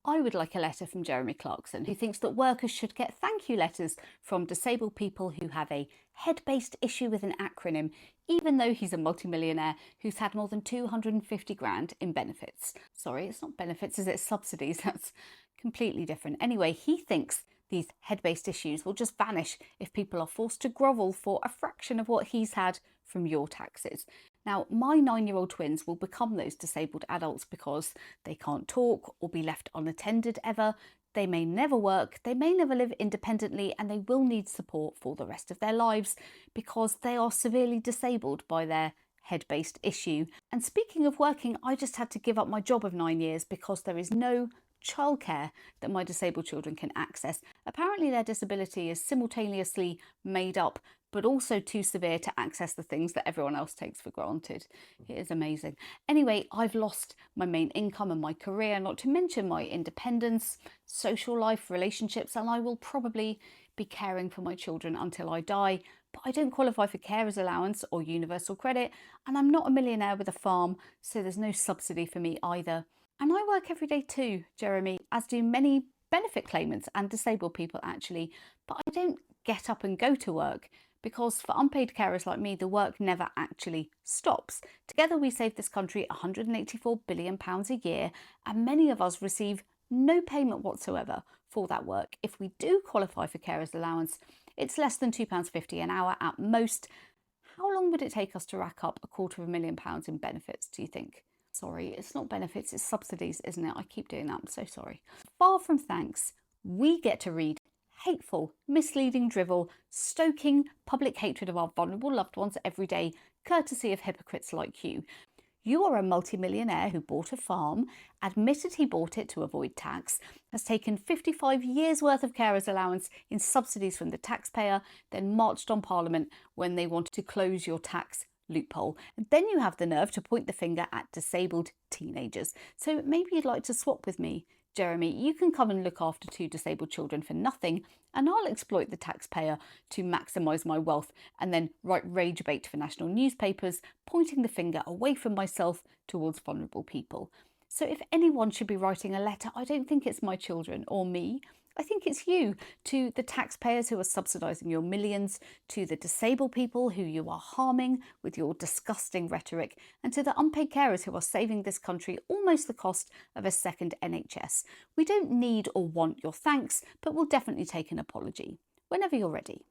I would like a letter from Jeremy Clarkson, who thinks that workers should get thank you letters from disabled people who have a head-based issue with an acronym, even though he's a multimillionaire who's had more than 250 grand in benefits. Sorry, it's not benefits, is it? Subsidies. That's completely different. Anyway, he thinks these head-based issues will just vanish if people are forced to grovel for a fraction of what he's had from your taxes. Now, my 9-year-old twins will become those disabled adults because they can't talk or be left unattended ever. They may never work, they may never live independently, and they will need support for the rest of their lives because they are severely disabled by their head-based issue. And speaking of working, I just had to give up my job of 9 years because there is no childcare that my disabled children can access. Apparently their disability is simultaneously made up but also too severe to access the things that everyone else takes for granted. It is amazing. Anyway, I've lost my main income and my career, not to mention my independence, social life, relationships, and I will probably be caring for my children until I die. But I don't qualify for carers allowance or universal credit, and I'm not a millionaire with a farm, so there's no subsidy for me either. And I work every day too, Jeremy, as do many benefit claimants and disabled people actually, but I don't get up and go to work because for unpaid carers like me, the work never actually stops. Together we save this country £184 billion a year, and many of us receive no payment whatsoever for that work. If we do qualify for carers allowance, it's less than £2.50 an hour at most. How long would it take us to rack up £250,000 in benefits, do you think? Sorry, it's not benefits, it's subsidies, isn't it? I keep doing that, I'm so sorry. Far from thanks, we get to read hateful, misleading drivel, stoking public hatred of our vulnerable loved ones every day, courtesy of hypocrites like you. You are a multimillionaire who bought a farm, admitted he bought it to avoid tax, has taken 55 years worth of carers allowance in subsidies from the taxpayer, then marched on Parliament when they wanted to close your tax loophole. And then you have the nerve to point the finger at disabled teenagers. So maybe you'd like to swap with me, Jeremy. You can come and look after 2 disabled children for nothing, and I'll exploit the taxpayer to maximise my wealth and then write rage bait for national newspapers, pointing the finger away from myself towards vulnerable people. So if anyone should be writing a letter, I don't think it's my children or me. I think it's you, to the taxpayers who are subsidising your millions, to the disabled people who you are harming with your disgusting rhetoric, and to the unpaid carers who are saving this country almost the cost of a second NHS. We don't need or want your thanks, but we'll definitely take an apology whenever you're ready.